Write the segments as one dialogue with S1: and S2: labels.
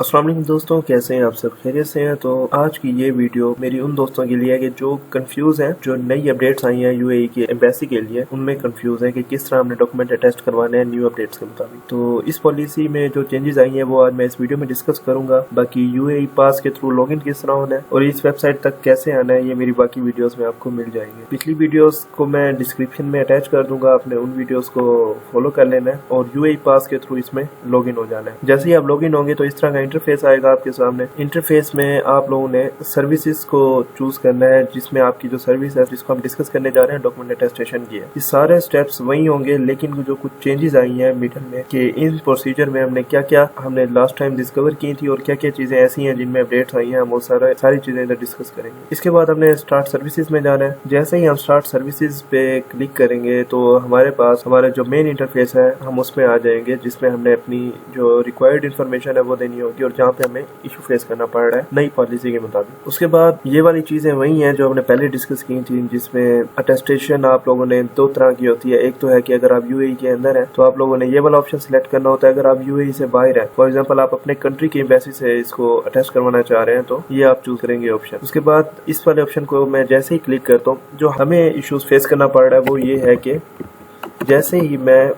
S1: अस्सलाम वालेकुम दोस्तों, कैसे हैं आप सब? खैरियत से हैं? तो आज की ये वीडियो मेरी उन दोस्तों के लिए है कि जो कंफ्यूज हैं, जो नई अपडेट्स आई हैं यूएई की एम्बेसी के लिए, उनमें कंफ्यूज है कि किस तरह हमने डॉक्यूमेंट अटेस्ट करवाने हैं न्यू अपडेट्स के मुताबिक। तो इस पॉलिसी में जो चेंजेस आई हैं वो आज मैं इस वीडियो में डिस्कस करूंगा। बाकी यूएई पास के थ्रू लॉगिन किस तरह होना है और इस वेबसाइट तक कैसे आना है, ये मेरी बाकी वीडियोस में आपको मिल जाएंगे। पिछली वीडियोस को मैं डिस्क्रिप्शन में अटैच कर दूंगा, आपने उन वीडियोस को फॉलो कर लेना है और यूएई पास के थ्रू इसमें लॉगिन हो जाना है। जैसे ही आप लॉगिन होंगे तो इस तरह का इंटरफेस आएगा आपके सामने। इंटरफेस में आप लोगों ने सर्विसेज को चूज करना है, जिसमें आपकी जो सर्विस है जिसको हम डिस्कस करने जा रहे हैं डॉक्यूमेंट अटेस्टेशन की है। ये सारे स्टेप्स वही होंगे, लेकिन जो कुछ चेंजेस आई हैं मिडल में कि इन प्रोसीजर में हमने क्या क्या हमने लास्ट टाइम डिस्कवर की थी और क्या क्या चीजें ऐसी हैं जिनमें अपडेट्स आई हैं, हम वो सारी चीजें इधर डिस्कस करेंगे। इसके बाद हमने स्टार्ट सर्विसेज में जाना है। जैसे ही हम स्टार्ट सर्विसेज पे क्लिक करेंगे तो हमारे पास हमारा जो मेन इंटरफेस है हम उसमें आ जाएंगे, जिसमें हमने अपनी जो रिक्वायर्ड इन्फॉर्मेशन है वो देनी होगी और जहाँ पे हमें इशू फेस करना पड़ रहा है नई पॉलिसी के मुताबिक। उसके बाद ये वाली चीजें वही हैं जो हमने पहले डिस्कस की थी, जिसमें अटेस्टेशन आप लोगों ने दो तरह की होती है। एक तो है कि अगर आप यूएई के अंदर है तो आप लोगों ने ये वाला ऑप्शन सिलेक्ट करना होता है। अगर आप यूएई से बाहर है, फॉर एग्जांपल आप अपने कंट्री की एम्बेसी से इसको अटेस्ट करवाना चाह रहे हैं, तो ये आप चूज करेंगे ऑप्शन। उसके बाद इस वाले ऑप्शन को मैं जैसे ही क्लिक करता हूँ, जो हमें इश्यूज फेस करना पड़ रहा है वो ये है कि जैसे ही मैं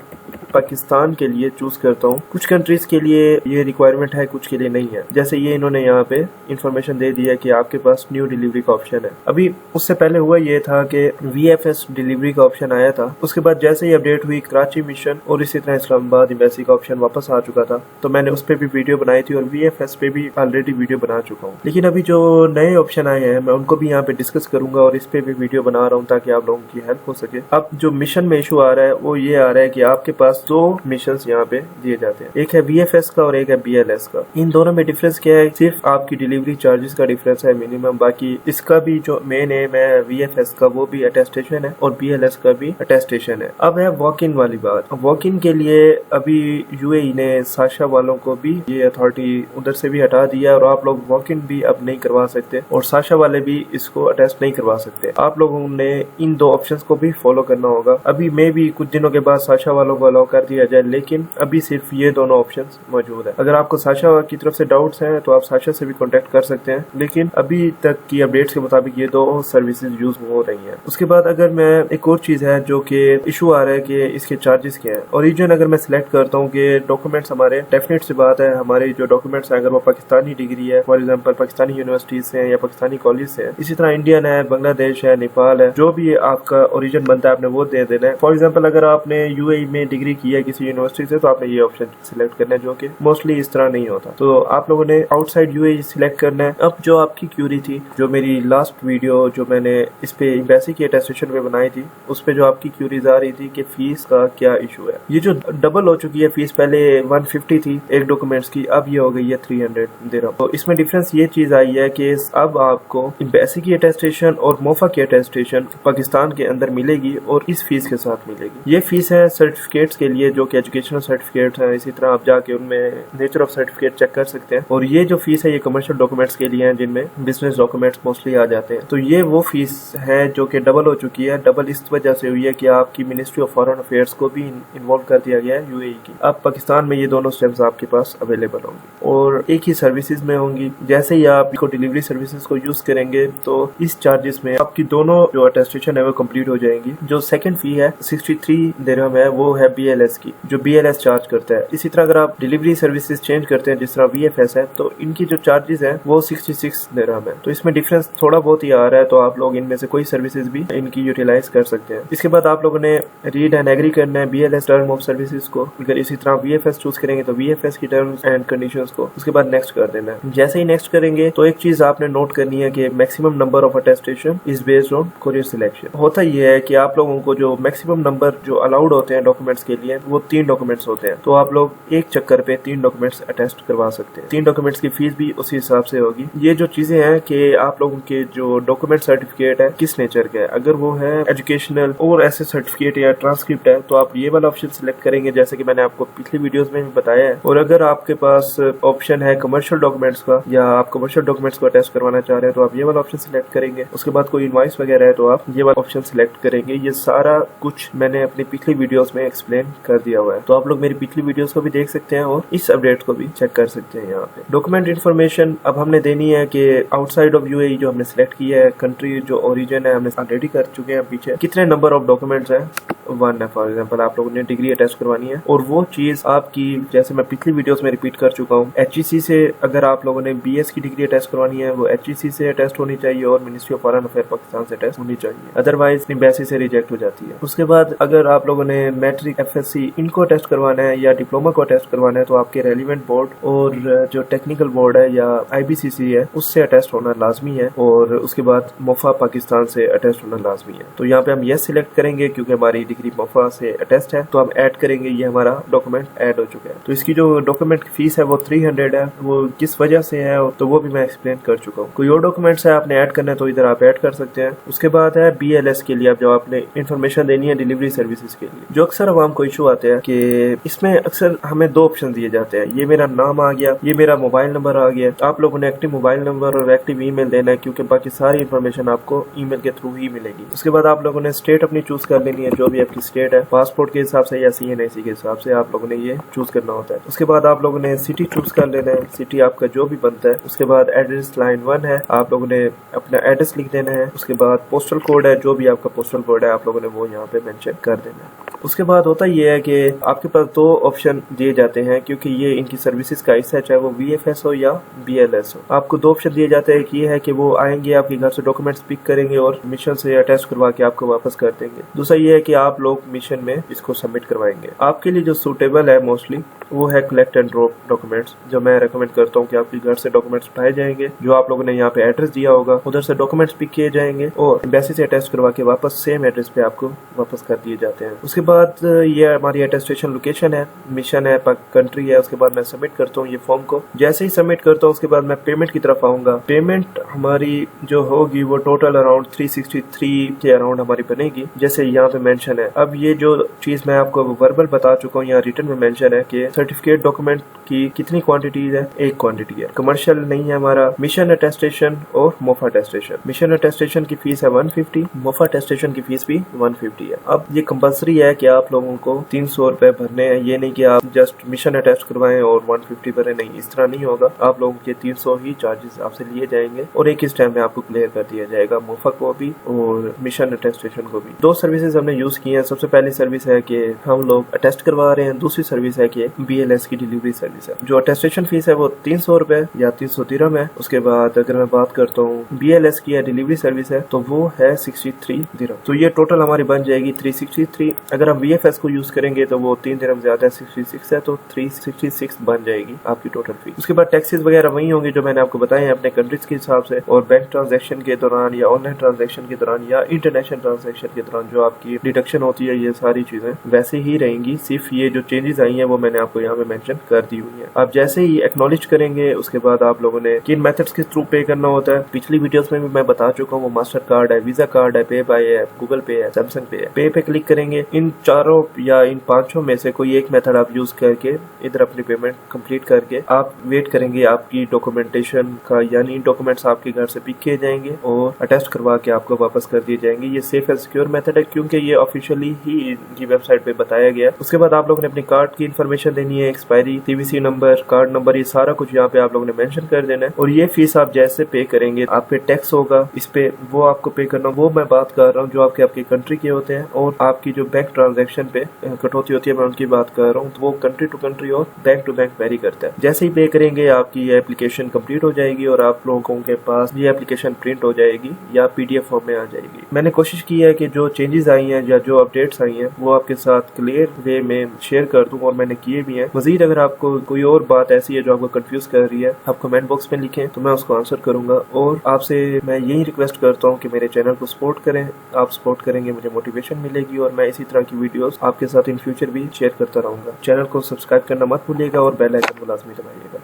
S1: पाकिस्तान के लिए चूज करता हूँ, कुछ कंट्रीज के लिए ये रिक्वायरमेंट है, कुछ के लिए नहीं है। जैसे ये इन्होंने यहाँ पे इंफॉर्मेशन दे दी है कि आपके पास न्यू डिलीवरी का ऑप्शन है। अभी उससे पहले हुआ ये था कि वीएफएस डिलीवरी का ऑप्शन आया था। उसके बाद जैसे ही अपडेट हुई कराची मिशन और इसी तरह इस्लामाबाद एम्बेसी का ऑप्शन वापस आ चुका था, तो मैंने उस पर भी वीडियो बनाई थी और वीएफएस पे भी ऑलरेडी वीडियो बना चुका हूँ। लेकिन अभी जो नए ऑप्शन आए हैं मैं उनको भी यहाँ पे डिस्कस करूंगा और इस पे भी वीडियो बना रहा हूँ ताकि आप लोगों की हेल्प हो सके। अब जो मिशन में इशू आ रहा है वो ये आ रहा है कि आपके पास दो मिशन यहाँ पे दिए जाते हैं, एक है वीएफएस का और एक है बीएलएस का। इन दोनों में डिफरेंस क्या है? सिर्फ आपकी डिलीवरी चार्जेस का डिफरेंस है मिनिमम। बाकी इसका भी जो मेन एम है वीएफएस का वो भी अटेस्टेशन है और बीएलएस का भी अटेस्टेशन है। अब है वॉक इन वाली बात। वॉक इन के लिए अभी यूएई ने साशा वालों को भी ये अथॉरिटी उधर से भी हटा दिया है और आप लोग वॉक इन भी अब नहीं करवा सकते और साशा वाले भी इसको अटेस्ट नहीं करवा सकते। आप लोगों ने इन दो ऑप्शंस को भी फॉलो करना होगा। अभी मे भी कुछ दिनों के बाद साशा वालों को अलाउ कर दिया जाए, लेकिन अभी सिर्फ ये दोनों ऑप्शंस मौजूद है। अगर आपको साशा की तरफ से डाउट्स हैं तो आप साशा से भी कांटेक्ट कर सकते हैं, लेकिन अभी तक की अपडेट्स के मुताबिक ये दो सर्विसेज यूज हो रही हैं। उसके बाद अगर मैं एक और चीज है जो कि इशू आ रहा है कि इसके चार्जेस क्या है। ओरिजिन अगर मैं सिलेक्ट करता हूँ कि डॉक्यूमेंट्स हमारे, डेफिनेट सी बात है हमारे जो डॉक्यूमेंट्स है अगर वो पाकिस्तानी डिग्री है, फॉर एग्जाम्पल पाकिस्तानी यूनिवर्सिटी से है या पाकिस्तानी कॉलेज से है, इसी तरह इंडियन है, बांग्लादेश है, नेपाल है, जो भी आपका ओरिजिन बनता है आपने वो दे देना है। फॉर एग्जाम्पल अगर आपने यूएई में डिग्री की है किसी यूनिवर्सिटी से तो आपने ये ऑप्शन सिलेक्ट करना है, जो कि मोस्टली इस तरह नहीं होता। तो आप लोगों ने आउटसाइड यूएई सिलेक्ट करना है। अब जो आपकी क्यूरी थी, जो मेरी लास्ट वीडियो जो मैंने इस पे एम्बेसी की अटेस्टेशन पे बनाई थी, उस पे जो आपकी क्यूरीज आ रही थी कि फीस का क्या इशू है, ये जो डबल हो चुकी है फीस, पहले 150 थी एक डॉक्यूमेंट्स की, अब ये हो गई है 300 दिरहम। तो इसमें डिफरेंस ये चीज आई है कि अब आपको एम्बेसी की अटेस्टेशन और मोफा की अटेस्टेशन पाकिस्तान के अंदर मिलेगी और इस फीस के साथ मिलेगी। ये फीस है सर्टिफिकेट्स के लिए जो कि एजुकेशनल सर्टिफिकेट है, इसी तरह आप जाके उनमें नेचर ऑफ सर्टिफिकेट चेक कर सकते हैं। और ये जो फीस है ये कमर्शियल डॉक्यूमेंट्स के लिए है जिनमें बिजनेस डॉक्यूमेंट्स मोस्टली आ जाते हैं। तो ये वो फीस है जो कि डबल हो चुकी है। डबल इस वजह से हुई है कि आपकी मिनिस्ट्री ऑफ फॉरेन अफेयर्स को भी इन्वॉल्व कर दिया गया है यूएई की। अब पाकिस्तान में ये दोनों स्टेप्स आपके पास अवेलेबल होंगी और एक ही सर्विसेज में होंगी। जैसे ही आप इसको डिलीवरी सर्विसेज को यूज करेंगे तो इस चार्जेस में आपकी दोनों जो अटेस्टेशन है वो कंप्लीट हो जाएंगी। जो सेकंड फी है 63 दिरहम है, वो है बीएलएस की, जो बीएलएस चार्ज करता है। इसी तरह अगर आप डिलीवरी सर्विसेज चेंज करते हैं जिस तरह वीएफएस है, तो इनकी जो चार्जेस है वो 66 दिरहम है। तो इसमें डिफरेंस थोड़ा बहुत ही आ रहा है, तो आप लोग इनमें से कोई सर्विसेज भी इनकी यूटिलाइज कर सकते हैं। इसके बाद आप लोगों ने रीड एंड एग्री करना है बीएलएस टर्म ऑफ सर्विसेज को। अगर इसी तरह वीएफएस चूज करेंगे तो वीएफएस की टर्म्स एंड कंडीशंस को उसके बाद नेक्स्ट कर देना है। जैसे ही नेक्स्ट करेंगे तो एक चीज आपने नोट करनी है कि maximum number of attestation is based on courier selection. होता यह है कि आप लोगों को जो मैक्सिमम नंबर जो अलाउड होते हैं डॉक्यूमेंट्स के लिए वो 3 डॉक्यूमेंट्स होते हैं, तो आप लोग एक चक्कर पे 3 डॉक्यूमेंट्स अटेस्ट करवा सकते हैं। 3 डॉक्यूमेंट्स की फीस भी उसी हिसाब से होगी। ये जो चीजें हैं कि आप लोगों के जो डॉक्यूमेंट सर्टिफिकेट है किस नेचर का है, अगर वो है एजुकेशनल और ऐसे सर्टिफिकेट या ट्रांसक्रिप्ट है तो आप ये वाला ऑप्शन सिलेक्ट करेंगे जैसे कि मैंने आपको पिछली वीडियोस में भी बताया है। और अगर आपके पास ऑप्शन है कमर्शियल डॉक्यूमेंट्स का या आप कमर्शियल डॉक्यूमेंट्स को अटेस्ट करवाना चाह रहे हैं तो आप ये वाला ऑप्शन सिलेक्ट करेंगे। उसके बाद कोई इनवॉइस वगैरह है तो आप ये वाला ऑप्शन सिलेक्ट करेंगे। ये सारा कुछ मैंने अपनी पिछली वीडियोस में एक्सप्लेन कर दिया हुआ है। तो आप लोग मेरी पिछली वीडियोस को भी देख सकते हैं और इस अपडेट को भी चेक कर सकते हैं। यहाँ पे डॉक्यूमेंट इन्फॉर्मेशन अब हमने देनी है कि आउटसाइड ऑफ यूएई जो हमने सिलेक्ट किया है, कंट्री जो ओरिजिन है हमने ऑलरेडी कर चुके हैं पीछे। कितने नंबर ऑफ डॉक्यूमेंट्स हैं, 1 है फॉर एग्जांपल। आप लोगों ने डिग्री अटेस्ट करवानी है और वो चीज आपकी, जैसे मैं पिछली वीडियोस में रिपीट कर चुका हूँ, HEC से अगर आप लोगों ने BS की डिग्री अटेस्ट करवानी है वो HEC से अटेस्ट होनी चाहिए और ministry of foreign affair Pakistan से अटेस्ट होनी चाहिए, अदरवाइज एम्बेसी से रिजेक्ट हो जाती है। उसके बाद अगर आप लोगों ने मैट्रिक, FSC इनको अटेस्ट करवाना है या डिप्लोमा को अटेस्ट करवाना है तो आपके रेलिवेंट बोर्ड और जो टेक्निकल बोर्ड है या IBCC है उससे अटेस्ट होना लाजमी है और उसके बाद मोफा पाकिस्तान से अटेस्ट होना लाजमी है। तो यहाँ पे हम यस सिलेक्ट करेंगे क्योंकि हमारी डिग्री मोफा से अटेस्ट है, तो हम ऐड करेंगे। ये हमारा डॉक्यूमेंट ऐड हो चुका है। तो इसकी जो डॉक्यूमेंट की फीस है वो 300 है। वो किस वजह से है तो वो भी मैं एक्सप्लेन कर चुका हूँ। कोई और डॉक्यूमेंट्स है आपने ऐड करना है तो इधर आप ऐड कर सकते हैं। उसके बाद है BLS के लिए, अब जब आपने इन्फॉर्मेशन देनी है डिलीवरी सर्विसेज के लिए, जो अक्सर आवाम को इशू आते हैं कि इसमें अक्सर हमें 2 ऑप्शन दिए जाते हैं। ये मेरा नाम आ गया, ये मेरा मोबाइल नंबर आ गया। आप लोगों ने एक्टिव मोबाइल नंबर और एक्टिव ईमेल देना है क्योंकि बाकी सारी इन्फॉर्मेशन आपको ईमेल के थ्रू ही मिलेगी। उसके बाद आप लोगों ने स्टेट अपनी चूज कर लेनी है, जो भी आपकी स्टेट है, पासपोर्ट के हिसाब से या CNIC के हिसाब से आप लोगों ने ये चूज करना होता है। उसके बाद आप लोगों ने सिटी चूज कर लेना है, सिटी आपका जो भी बनता है। उसके बाद एड्रेस लाइन 1 है, आप लोगों ने अपना एड्रेस लिख देना है। उसके बाद पोस्टल कोड है, जो भी आपका पोस्टल कोड है आप लोगों ने वो यहाँ पे मेंशन कर देना है। उसके बाद होता ये है कि आपके पास 2 ऑप्शन दिए जाते हैं क्योंकि ये इनकी सर्विसेज का हिस्सा है, चाहे वो VFS हो या BLS हो। आपको 2 ऑप्शन दिए जाते हैं कि ये है कि वो आएंगे आपके घर से डॉक्यूमेंट्स पिक करेंगे और मिशन से अटैच करवा के आपको वापस कर देंगे। दूसरा ये है कि आप लोग मिशन में इसको सबमिट करवाएंगे। आपके लिए जो सूटेबल है मोस्टली वो है कलेक्ट एंड ड्रॉप डॉक्यूमेंट्स, जो मैं रेकमेंड करता हूँ कि आपके घर से डॉक्यूमेंट्स उठाए जाएंगे, जो आप लोगों ने यहाँ पे एड्रेस दिया होगा उधर से डॉक्यूमेंट्स पिक किए जाएंगे और एम्बेसी से अटैच करवा के वापस सेम एड्रेस पे आपको वापस कर दिए जाते हैं। उसके बाद ये हमारी अटेस्टेशन लोकेशन है, मिशन है, कंट्री है। उसके बाद मैं सबमिट करता हूँ ये फॉर्म को। जैसे ही सबमिट करता हूँ उसके बाद मैं पेमेंट की तरफ आऊंगा। पेमेंट हमारी जो होगी वो टोटल अराउंड 363 के अराउंड हमारी बनेगी, जैसे यहाँ पे मेंशन है। अब ये जो चीज मैं आपको वर्बल बता चुका हूँ, यहाँ रिटर्न में मेंशन है कि सर्टिफिकेट डॉक्यूमेंट की कितनी क्वांटिटीज है, 1 क्वांटिटी है। कमर्शियल नहीं है हमारा। मिशन अटेस्टेशन और मोफा अटेस्टेशन, मिशन अटेस्टेशन की फीस है 150, मोफा अटेस्टेशन की फीस भी 150 है। अब ये कंपल्सरी है कि आप लोगों को 300 रुपए भरने हैं। ये नहीं कि आप जस्ट मिशन अटेस्ट करवाएं और 150 भरे, नहीं, इस तरह नहीं होगा। आप लोगों के 300 ही चार्जेस आपसे लिए जाएंगे और एक इस टाइम में आपको क्लियर कर दिया जाएगा, मोफा को भी और मिशन अटेस्टेशन को भी। 2 सर्विसेज हमने यूज की है। सबसे पहली सर्विस है कि हम लोग अटेस्ट करवा रहे हैं, दूसरी सर्विस है कि BLS की डिलीवरी सर्विस है। जो अटेस्टेशन फीस है वो 300 रुपए या 300 दिरहम है। उसके बाद अगर मैं बात करता हूँ BLS की डिलीवरी सर्विस है तो वो है 63 दिरहम। तो ये टोटल हमारी बन जाएगी 363। अगर हम VFS को यूज करेंगे तो वो 3 दिरहम ज्यादा है, 66 है, तो 366 बन जाएगी आपकी टोटल फी। उसके बाद टैक्सेस वगैरह वही होंगे जो मैंने आपको बताए हैं अपने कंट्रीज के हिसाब से, और बैंक ट्रांजैक्शन के दौरान या ऑनलाइन ट्रांजैक्शन के दौरान या इंटरनेशनल ट्रांजैक्शन के दौरान जो आपकी डिडक्शन होती है, ये सारी चीजें वैसे ही रहेंगी। सिर्फ ये जो चेंजेस आई हैं वो मैंने आपको यहाँ पे मेंशन कर दी हुई है। आप जैसे ही एक्नॉलेज करेंगे उसके बाद आप लोगों ने किन मेथड्स के थ्रू पे करना होता है पिछली वीडियोस में भी मैं बता चुका हूँ। वो मास्टर कार्ड है, वीजा कार्ड है, पे बाय है, गूगल पे है, सैमसंग पे है। पे क्लिक करेंगे। इन चारों या इन 5 में से कोई एक मेथड आप यूज करके इधर अपनी पेमेंट कंप्लीट करके आप वेट करेंगे आपकी डॉक्यूमेंटेशन का, यानी डॉक्यूमेंट्स आपके घर से पिक किए जाएंगे और अटेस्ट करवा के आपको वापस कर दिए जाएंगे। ये सेफ एंड सिक्योर मेथड है क्योंकि ये ऑफिशियली ही इनकी वेबसाइट पे बताया गया है। उसके बाद आप लोगों ने अपनी कार्ड की इन्फॉर्मेशन देनी है, expiry, CVC number, card number, ये सारा कुछ यहाँ पे आप लोगों ने मेंशन कर देना है। और ये फीस आप जैसे पे करेंगे आप पे टैक्स होगा इस पे, वो आपको पे करना। वो मैं बात कर रहा हूँ जो आपके कंट्री के होते हैं और आपकी जो बैंक ट्रांजैक्शन पे कटौती होती है मैं उनकी बात कर रहा हूँ। तो वो कंट्री टू कंट्री और बैंक टू बैंक वेरी करता है। जैसे ही पे करेंगे आपकी ये एप्लीकेशन कंप्लीट हो जाएगी और आप लोगों के पास ये एप्लीकेशन प्रिंट हो जाएगी या PDF फॉर्म में आ जाएगी। मैंने कोशिश की है कि जो चेंजेस आई हैं या जो अपडेट्स आई हैं वो आपके साथ क्लियर वे में शेयर कर दूं और मैंने किए भी हैं। मजीद अगर आपको कोई और बात ऐसी है जो आपको कंफ्यूज कर रही है आप कमेंट बॉक्स में लिखें तो मैं उसको आंसर करूंगा। और आपसे मैं यही रिक्वेस्ट करता हूँ कि मेरे चैनल को सपोर्ट करें। आप सपोर्ट करेंगे मुझे मोटिवेशन मिलेगी और मैं इसी तरह की वीडियोस आपके साथ इन फ्यूचर भी शेयर करता रहूंगा। चैनल को सब्सक्राइब करना मत भूलिएगा और बेल आइकन को लाजमी दबाइएगा।